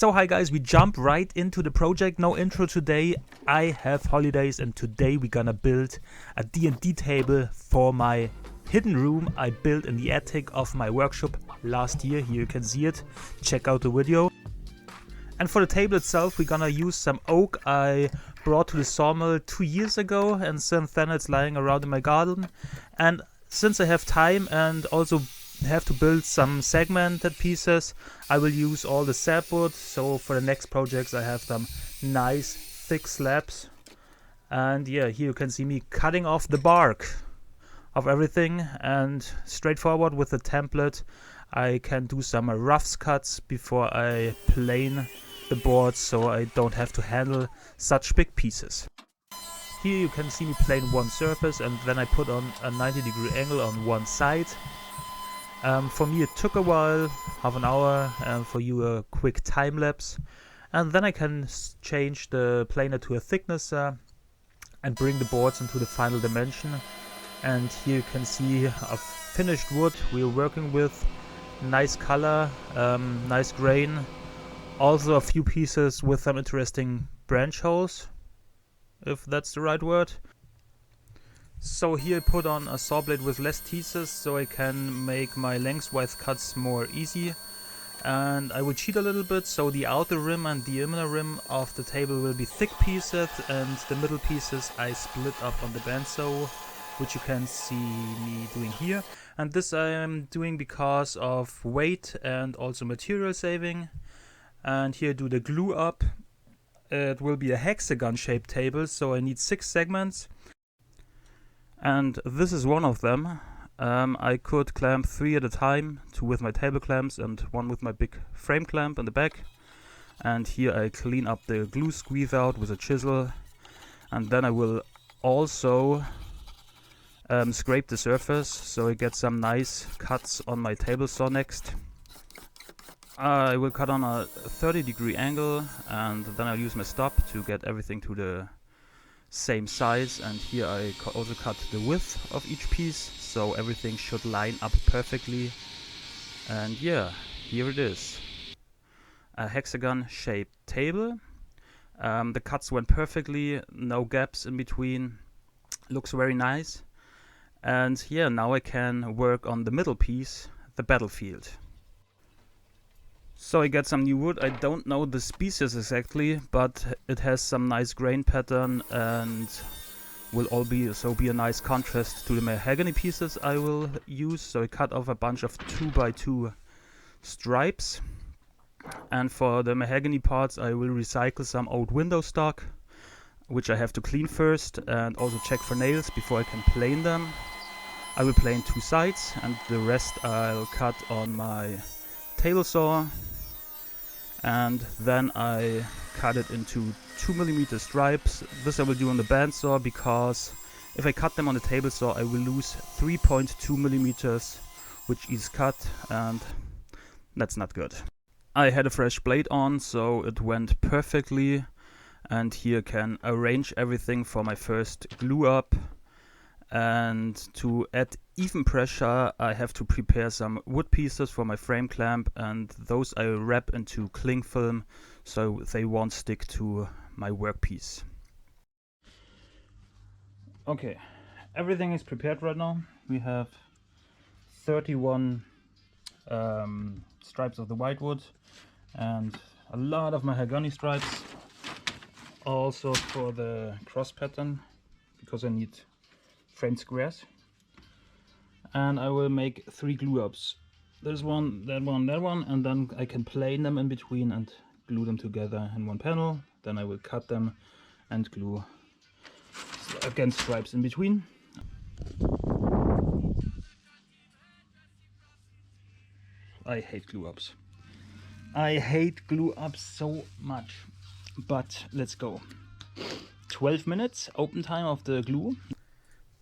So hi guys, we jump right into the project. No intro today. I have holidays and today we're gonna build a D&D table for my hidden room I built in the attic of my workshop last year. Here you can see it. Check out the video. And for the table itself, we're gonna use some oak I brought to the sawmill 2 years ago, and since then it's lying around in my garden. And since I have time and also have to build some segmented pieces, I will use all the sapwood. So for the next projects I have some nice thick slabs. And yeah, here you can see me cutting off the bark of everything, and straightforward with the template I can do some rough cuts before I plane the boards, so I don't have to handle such big pieces. Here you can see me plane one surface and then I put on a 90-degree angle on one side. For me it took a while, half an hour, and for you a quick time lapse. And then I can change the planer to a thickness and bring the boards into the final dimension. And here you can see a finished wood we're working with. Nice color, nice grain. Also a few pieces with some interesting branch holes, if that's the right word. So here I put on a saw blade with less teeth so I can make my lengthwise cuts more easy. And I will cheat a little bit, so the outer rim and the inner rim of the table will be thick pieces, and the middle pieces I split up on the bandsaw, which you can see me doing here. And this I am doing because of weight and also material saving. And here I do the glue up. It will be a hexagon shaped table, so I need 6 segments. And this is one of them. I could clamp 3 at a time, 2 with my table clamps and 1 with my big frame clamp in the back. And here I clean up the glue squeeze out with a chisel. And then I will also scrape the surface so I get some nice cuts on my table saw next. I will cut on a 30-degree angle, and then I'll use my stop to get everything to the same size. And here I also cut the width of each piece, so everything should line up perfectly. And yeah, here it is. A hexagon shaped table. The cuts went perfectly, no gaps in between. Looks very nice. And yeah, now I can work on the middle piece, the battlefield. So I get some new wood. I don't know the species exactly, but it has some nice grain pattern and will all be a nice contrast to the mahogany pieces I will use. So I cut off a bunch of 2x2 stripes. And for the mahogany parts I will recycle some old window stock, which I have to clean first and also check for nails before I can plane them. I will plane 2 sides and the rest I'll cut on my table saw. And then I cut it into 2mm stripes. This I will do on the bandsaw, because if I cut them on the table saw I will lose 3.2mm with each cut, and that's not good. I had a fresh blade on, so it went perfectly. And here I can arrange everything for my first glue up. And to add even pressure I have to prepare some wood pieces for my frame clamp, and those I wrap into cling film so they won't stick to my workpiece. Okay, everything is prepared right now. We have 31 stripes of the whitewood and a lot of mahogany stripes, also for the cross pattern, because I need frame squares. And I will make 3 glue ups. This one, that one, that one, and then I can plane them in between and glue them together in one panel. Then I will cut them and glue again stripes in between. I hate glue ups. I hate glue ups so much. But let's go. 12 minutes open time of the glue.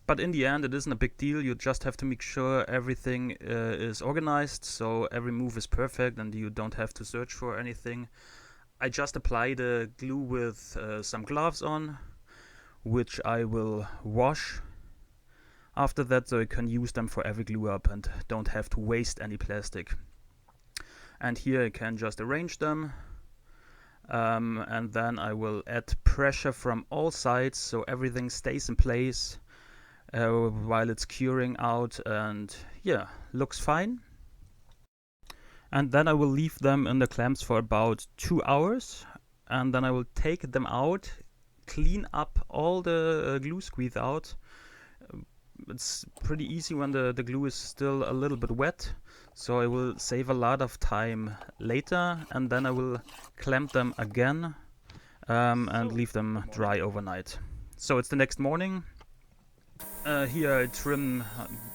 But in the end it isn't a big deal. You just have to make sure everything is organized, so every move is perfect and you don't have to search for anything. I just apply the glue with some gloves on, which I will wash after that, so I can use them for every glue up and don't have to waste any plastic. And here I can just arrange them and then I will add pressure from all sides so everything stays in place while it's curing out, and yeah, looks fine. And then I will leave them in the clamps for about 2 hours, and then I will take them out, clean up all the glue squeeze out. It's pretty easy when the glue is still a little bit wet, so I will save a lot of time later, and then I will clamp them again and leave them dry overnight. So it's the next morning. Here I trim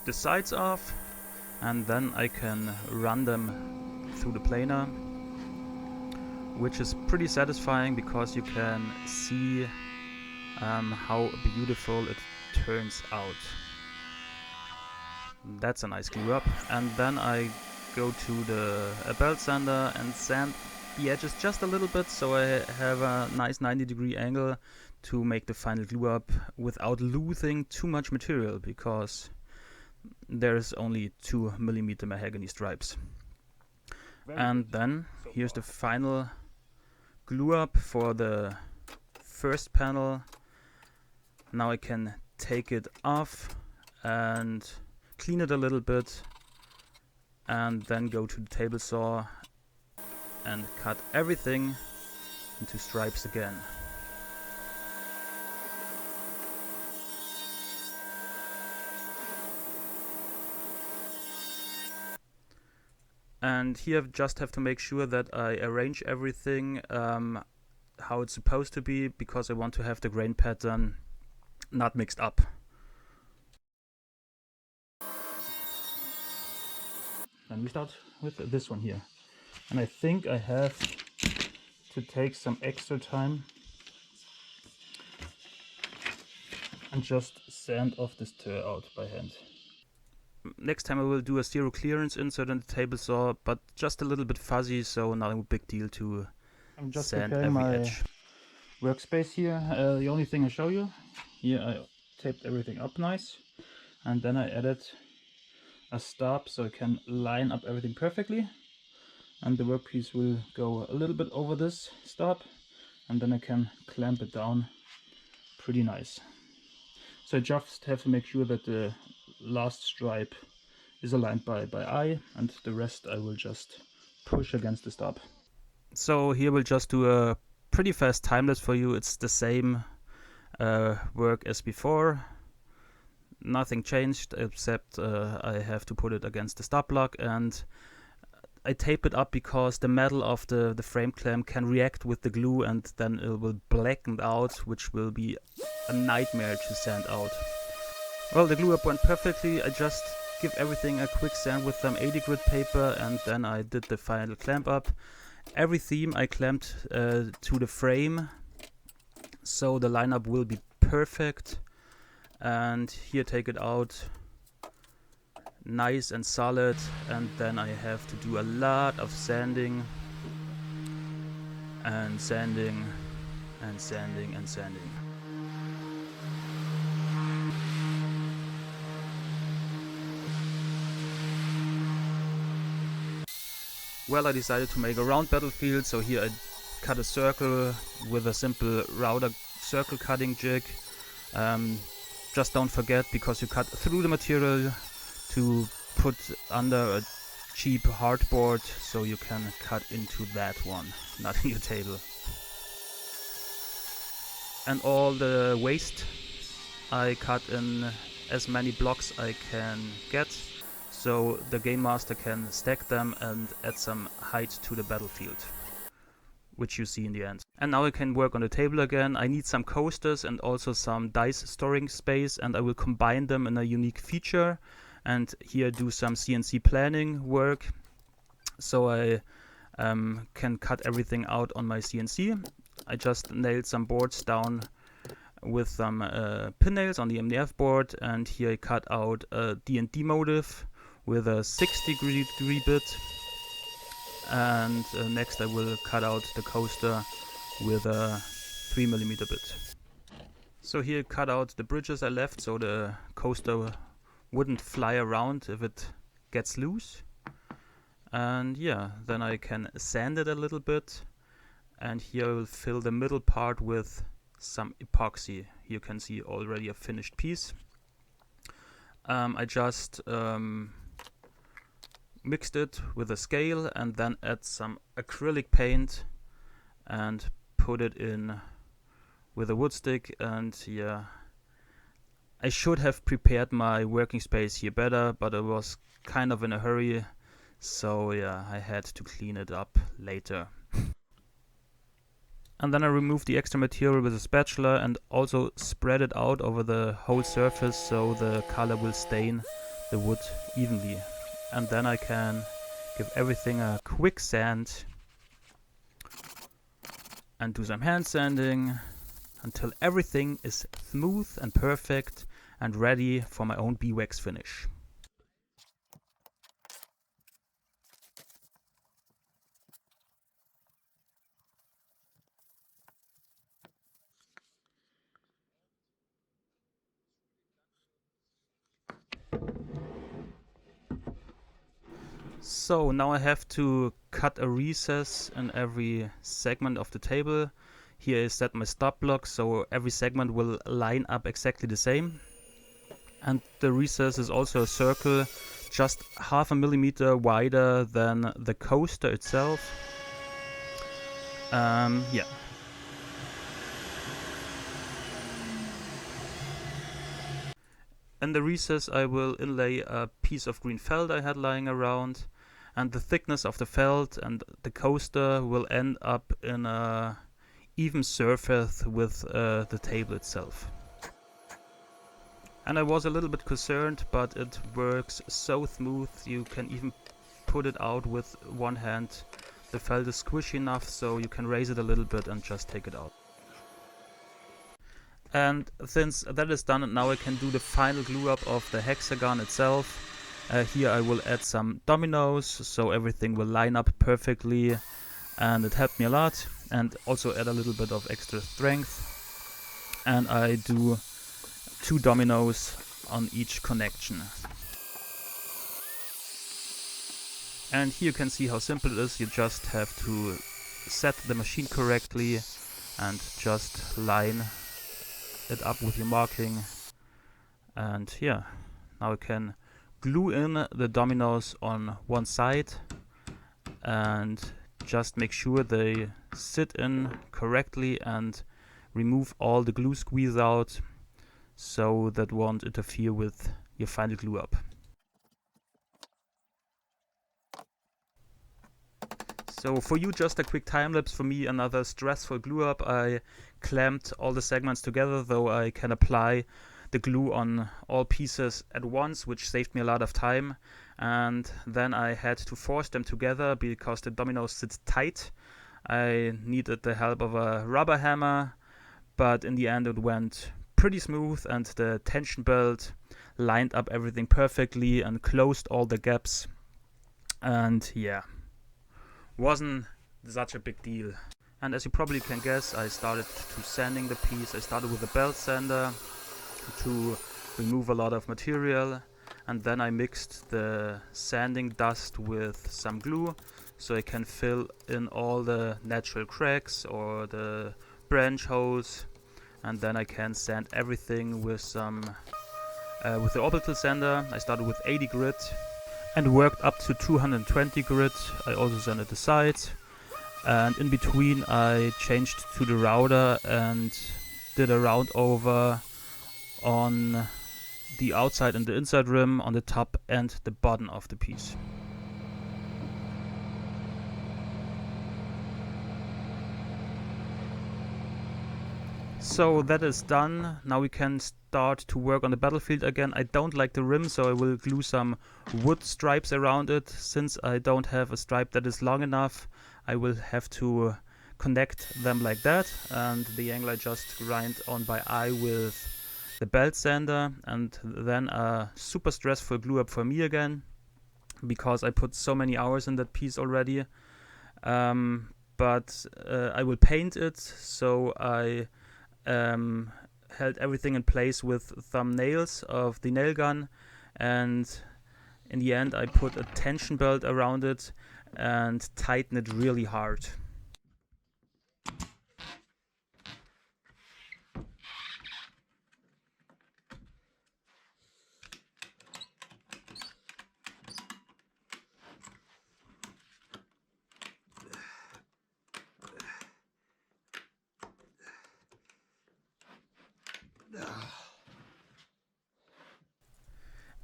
the sides off, and then I can run them through the planer, which is pretty satisfying because you can see how beautiful it turns out. That's a nice glue up. And then I go to the belt sander and sand the edges just a little bit, so I have a nice 90-degree angle to make the final glue up without losing too much material, because there's only 2mm mahogany stripes. And then here's the final glue up for the first panel. Now I can take it off and clean it a little bit, and then go to the table saw and cut everything into stripes again. And here I just have to make sure that I arrange everything how it's supposed to be, because I want to have the grain pattern not mixed up. And we start with this one here. And I think I have to take some extra time and just sand off this tear out by hand. Next time I will do a zero clearance insert in the table saw, but just a little bit fuzzy, so not a big deal to I'm just sand preparing every my edge. workspace here. The only thing I show you, here I taped everything up nice, and then I added a stop so I can line up everything perfectly, and the workpiece will go a little bit over this stop, and then I can clamp it down pretty nice. So I just have to make sure that the last stripe is aligned by eye, and the rest I will just push against the stop. So here we'll just do a pretty fast time lapse for you. It's the same work as before. Nothing changed except I have to put it against the stop block, and I tape it up because the metal of the frame clamp can react with the glue, and then it will blacken out, which will be a nightmare to sand out. Well, the glue up went perfectly. I just give everything a quick sand with some 80 grit paper, and then I did the final clamp up. Every theme I clamped to the frame, so the lineup will be perfect. And here, take it out, nice and solid, and then I have to do a lot of sanding and sanding and sanding and sanding. Well, I decided to make a round battlefield, so here I cut a circle with a simple router circle cutting jig. Just don't forget, because you cut through the material, to put under a cheap hardboard so you can cut into that one, not in your table. And all the waste I cut in as many blocks I can get, so the Game Master can stack them and add some height to the battlefield, which you see in the end. And now I can work on the table again. I need some coasters and also some dice storing space, and I will combine them in a unique feature, and here do some CNC planning work, so I can cut everything out on my CNC. I just nailed some boards down with some pin nails on the MDF board, and here I cut out a D&D motif with a 6-degree bit, and next I will cut out the coaster with a 3mm bit. So here I cut out the bridges I left so the coaster wouldn't fly around if it gets loose. And yeah, then I can sand it a little bit, And here I will fill the middle part with some epoxy. You can see already a finished piece. I just mixed it with a scale and then add some acrylic paint and put it in with a wood stick. And yeah, I should have prepared my working space here better, but I was kind of in a hurry, so yeah, I had to clean it up later. And then I removed the extra material with a spatula and also spread it out over the whole surface so the color will stain the wood evenly. And then I can give everything a quick sand and do some hand sanding until everything is smooth and perfect and ready for my own beeswax finish. So now I have to cut a recess in every segment of the table. Here is set my stop block, so every segment will line up exactly the same. And the recess is also a circle, just 0.5 millimeter wider than the coaster itself. Yeah. In the recess I will inlay a piece of green felt I had lying around, and the thickness of the felt and the coaster will end up in a even surface with the table itself. And I was a little bit concerned, but it works so smooth you can even put it out with one hand. The felt is squishy enough so you can raise it a little bit and just take it out. And since that is done, now I can do the final glue up of the hexagon itself. Here I will add some dominoes so everything will line up perfectly, and it helped me a lot, and also add a little bit of extra strength. And I do 2 dominoes on each connection. And here you can see how simple it is. You just have to set the machine correctly and just line it up with your marking. And yeah, now I can glue in the dominoes on one side and just make sure they sit in correctly and remove all the glue squeeze out so that won't interfere with your final glue up. So for you, just a quick time lapse. For me, another stressful glue up. I clamped all the segments together, though I can apply the glue on all pieces at once, which saved me a lot of time. And then I had to force them together because the dominoes sit tight. I needed the help of a rubber hammer, but in the end it went pretty smooth, and the tension belt lined up everything perfectly and closed all the gaps. And yeah, wasn't such a big deal. And as you probably can guess, I started to sanding the piece. I started with a belt sander to remove a lot of material, and then I mixed the sanding dust with some glue so I can fill in all the natural cracks or the branch holes, and then I can sand everything with some with the orbital sander. I started with 80 grit and worked up to 220 grit. I also sanded the sides, and in between I changed to the router and did a round over on the outside and the inside rim, on the top and the bottom of the piece. So that is done. Now we can start to work on the battlefield again. I don't like the rim, so I will glue some wood stripes around it. Since I don't have a stripe that is long enough, I will have to connect them like that, and the angle I just grind on by eye with the belt sander. And then a super stressful glue up for me again, because I put so many hours in that piece already. But I will paint it, so I held everything in place with thumbnails of the nail gun, and in the end I put a tension belt around it and tighten it really hard.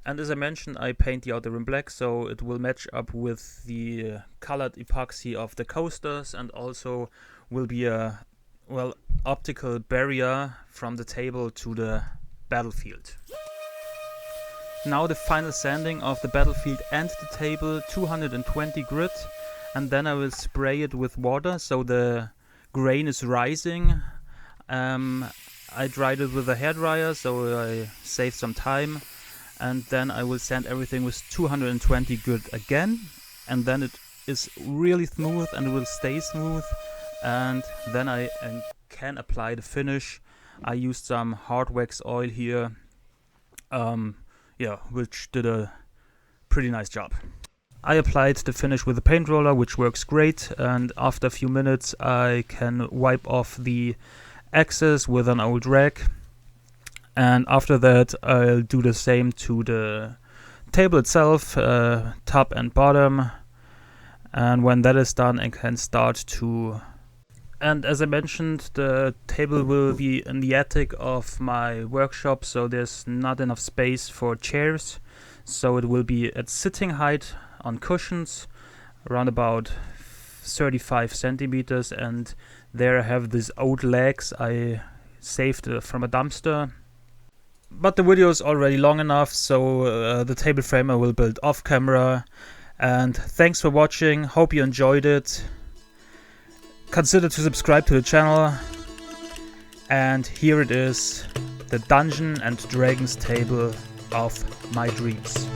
And as I mentioned, I paint the outer rim black, so it will match up with the colored epoxy of the coasters, and also will be a, well, optical barrier from the table to the battlefield. Now the final sanding of the battlefield and the table, 220 grit, and then I will spray it with water so the grain is rising. I dried it with a hairdryer, so I saved some time. And then I will sand everything with 220 grit again, and then it is really smooth and it will stay smooth. And then I can apply the finish. I used some hard wax oil here, which did a pretty nice job. I applied the finish with a paint roller, which works great, and after a few minutes I can wipe off the excess with an old rag. And after that I'll do the same to the table itself, top and bottom. And when that is done, I can start to... And as I mentioned, the table will be in the attic of my workshop, so there's not enough space for chairs. So it will be at sitting height on cushions, around about 35 centimeters. And there I have these old legs I saved from a dumpster. But the video is already long enough, so the table frame I will build off camera. And thanks for watching, hope you enjoyed it. Consider to subscribe to the channel. And here it is, the Dungeons and Dragons table of my dreams.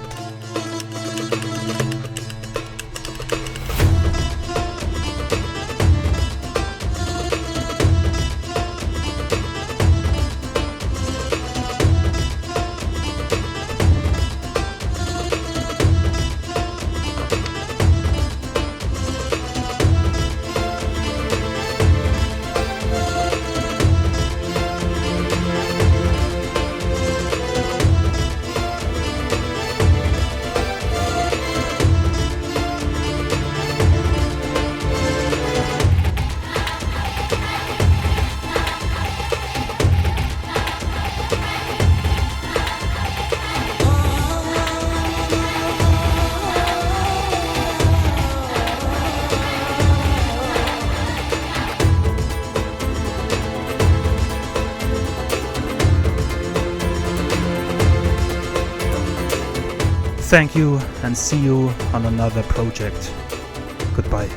Thank you, and see you on another project. Goodbye.